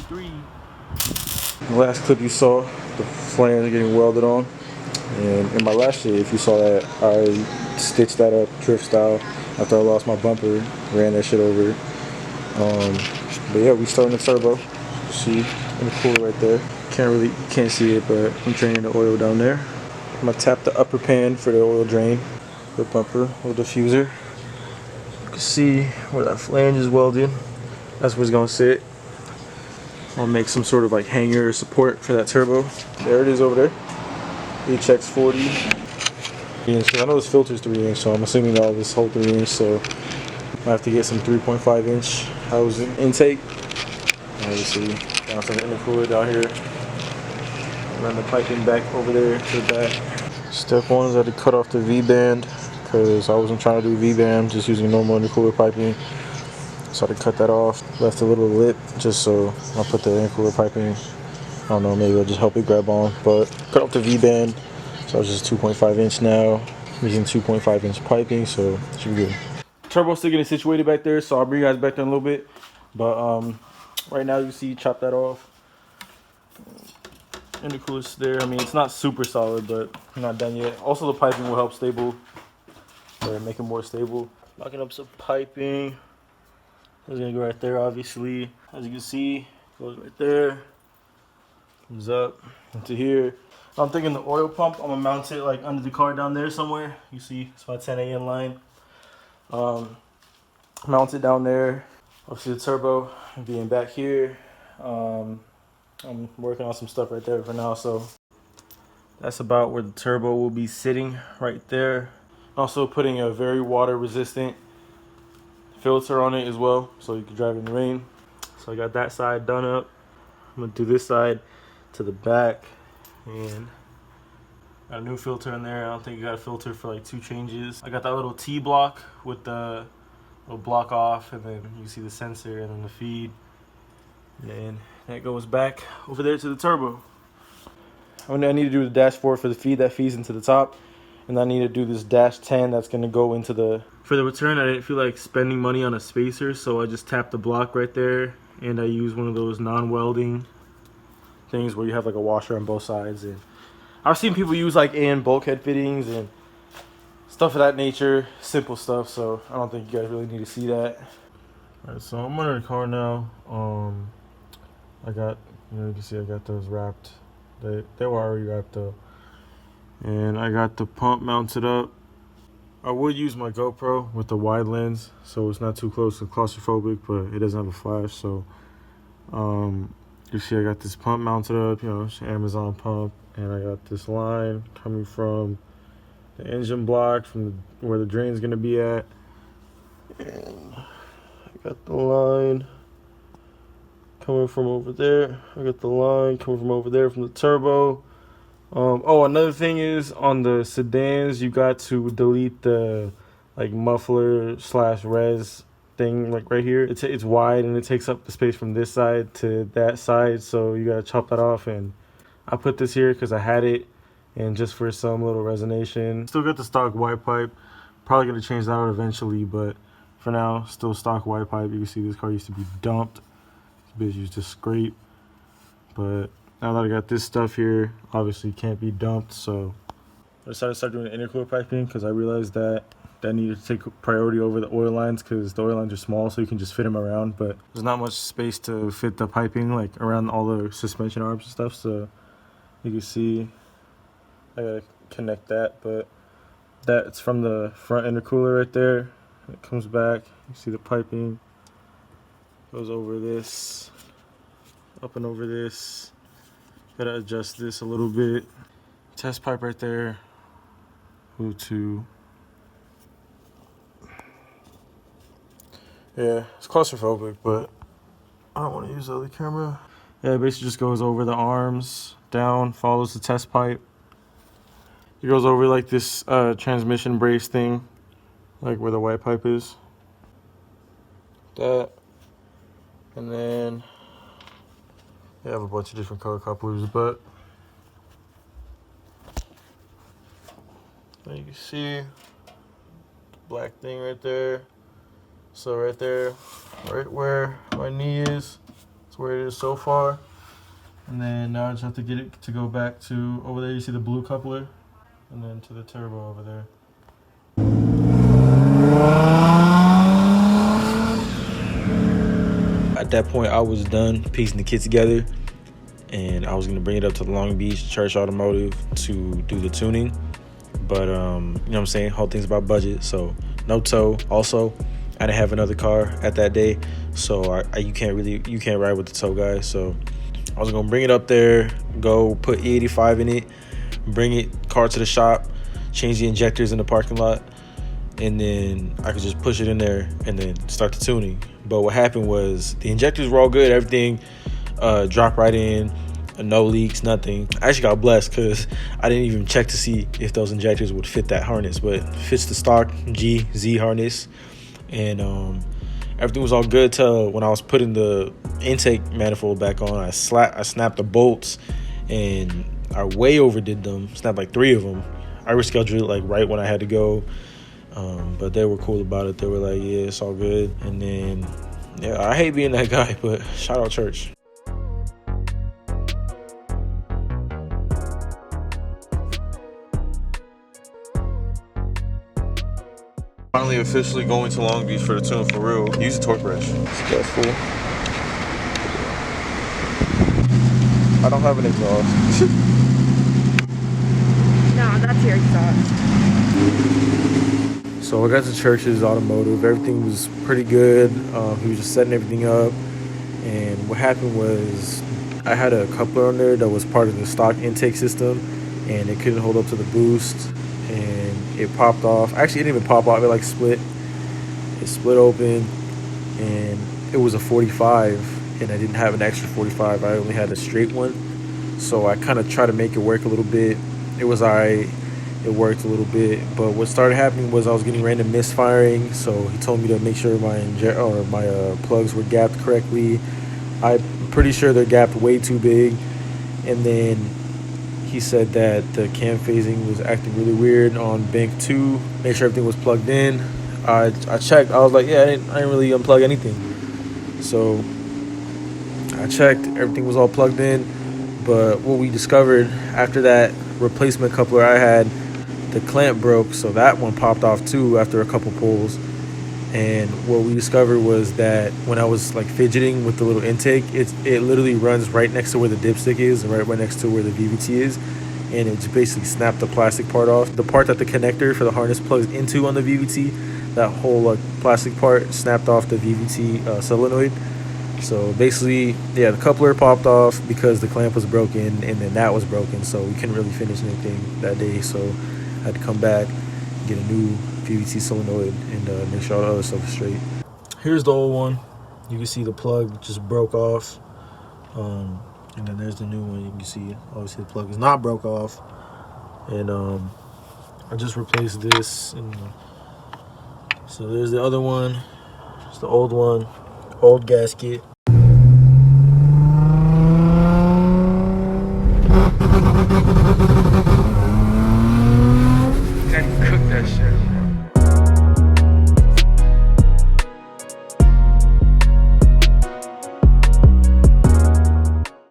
3. The last clip you saw, the flange getting welded on. And in my last shit, if you saw that, I stitched that up drift style after I lost my bumper, ran that shit over. But yeah, we starting the turbo. See, in the cooler right there. Can't see it, but I'm draining the oil down there. I'm gonna tap the upper pan for the oil drain, the bumper, with diffuser. You can see where that flange is welded. That's where it's gonna sit. I'll make some sort of like hanger or support for that turbo. There it is over there. HX 40. I know this filter's 3-inch, so I'm assuming that all this whole 3-inch, so I have to get some 3.5-inch housing intake. Obviously, down to the intercooler down here. Run the piping back over there to the back. Step 1 is I had to cut off the V-band because I wasn't trying to do V-band, just using normal intercooler piping. So I had to cut that off. Left a little lip just so I'll put the intercooler piping. I don't know, maybe I'll just help it grab on. But cut off the V-band. So it's just 2.5-inch now. I'm using 2.5-inch piping, so it should be good. Turbo's still getting situated back there, so I'll bring you guys back there in a little bit. But right now you see, chop that off. Intercooler's there. I mean, it's not super solid, but I'm not done yet. Also, the piping will help stable, or make it more stable. Locking up some piping. It's gonna go right there, obviously. As you can see, goes right there. Comes up into here. I'm thinking the oil pump, I'm gonna mount it like under the car down there somewhere. You see, it's my 10 AM line. Mount it down there. Obviously the turbo being back here. I'm working on some stuff right there for now, so that's about where the turbo will be sitting right there. Also putting a very water resistant filter on it as well, so you can drive in the rain. So I got that side done up. I'm gonna do this side to the back, and got a new filter in there. I don't think you got a filter for like 2 changes. I got that little T block with the little block off, and then you see the sensor and then the feed. And that goes back over there to the turbo. I need to do the dashboard for the feed that feeds into the top. And I need to do this dash 10 that's going to go into the... For the return, I didn't feel like spending money on a spacer, so I just tapped the block right there. And I used one of those non-welding things where you have like a washer on both sides. And I've seen people use like AN bulkhead fittings and stuff of that nature. Simple stuff, so I don't think you guys really need to see that. Alright, so I'm under the car now. I got, you can see I got those wrapped. They were already wrapped up. And I got the pump mounted up. I would use my GoPro with the wide lens, so it's not too close to claustrophobic, but it doesn't have a flash. So you see I got this pump mounted up, it's an Amazon pump. And I got this line coming from the engine block, from where the drain's gonna be at. And I got the line coming from over there. I got the line coming from over there from the turbo. Oh, another thing is on the sedans, you got to delete the like muffler / res thing, like right here. It's wide and it takes up the space from this side to that side, so you gotta chop that off. And I put this here because I had it, and just for some little resonation. Still got the stock white pipe. Probably gonna change that out eventually, but for now, still stock white pipe. You can see this car used to be dumped. This bitch used to scrape, but now that I got this stuff here, obviously can't be dumped, so I decided to start doing the intercooler piping because I realized that needed to take priority over the oil lines, because the oil lines are small, so you can just fit them around, but there's not much space to fit the piping like around all the suspension arms and stuff. So you can see I gotta connect that, but that's from the front intercooler right there. It comes back, you see the piping goes over this, up and over this. Gotta adjust this a little bit. Test pipe right there. Move to. Yeah, it's claustrophobic, but I don't want to use the other camera. Yeah, it basically just goes over the arms, down, follows the test pipe. It goes over like this transmission brace thing, like where the white pipe is. That. And then I have a bunch of different color couplers, but you can see the black thing right there. So right there, right where my knee is, that's where it is so far. And then now I just have to get it to go back to over there. You see the blue coupler, and then to the turbo over there. At that point, I was done piecing the kit together, and I was gonna bring it up to the Long Beach Church Automotive to do the tuning. But you know what I'm saying, whole thing's about budget, so no tow. Also, I didn't have another car at that day, so you can't ride with the tow guy. So I was gonna bring it up there, go put E85 in it, bring it car to the shop, change the injectors in the parking lot, and then I could just push it in there and then start the tuning. But what happened was the injectors were all good, everything dropped right in, no leaks, nothing. I actually got blessed because I didn't even check to see if those injectors would fit that harness, but it fits the stock Z harness, and everything was all good till when I was putting the intake manifold back on. I snapped the bolts, and I way overdid them. Snapped like 3 of them. I rescheduled it like right when I had to go, but they were cool about it. They were like, yeah, it's all good. And then, yeah, I hate being that guy, but shout out church. Finally officially going to Long Beach for the tune for real. Use a torque wrench. Successful. I don't have an exhaust. No, that's your exhaust. So I got to Church's Automotive. Everything was pretty good. He was just setting everything up. And what happened was I had a coupler on there that was part of the stock intake system, and it couldn't hold up to the boost, and it popped off. Actually, it didn't even pop off. It like split. It split open, and it was a 45, and I didn't have an extra 45. I only had a straight one. So I kind of tried to make it work a little bit. It was alright. It worked a little bit, but what started happening was I was getting random misfiring. So he told me to make sure my plugs were gapped correctly. I'm pretty sure they're gapped way too big. And then he said that the cam phasing was acting really weird on bank 2. Make sure everything was plugged in. I checked. I was like, yeah, I didn't really unplug anything. So I checked. Everything was all plugged in. But what we discovered after that replacement coupler I had, the clamp broke, so that one popped off too after a couple pulls. And what we discovered was that when I was like fidgeting with the little intake, it literally runs right next to where the dipstick is, right next to where the VVT is, and it just basically snapped the plastic part off. The part that the connector for the harness plugs into on the VVT, that whole plastic part snapped off the VVT solenoid. So basically, yeah, the coupler popped off because the clamp was broken, and then that was broken, so we couldn't really finish anything that day. So I had to come back, get a new VVT solenoid, and make sure all the other stuff is straight. Here's the old one. You can see the plug just broke off. And then there's the new one. You can see, obviously, the plug is not broke off. And I just replaced this. And so there's the other one. It's the old one. Old gasket.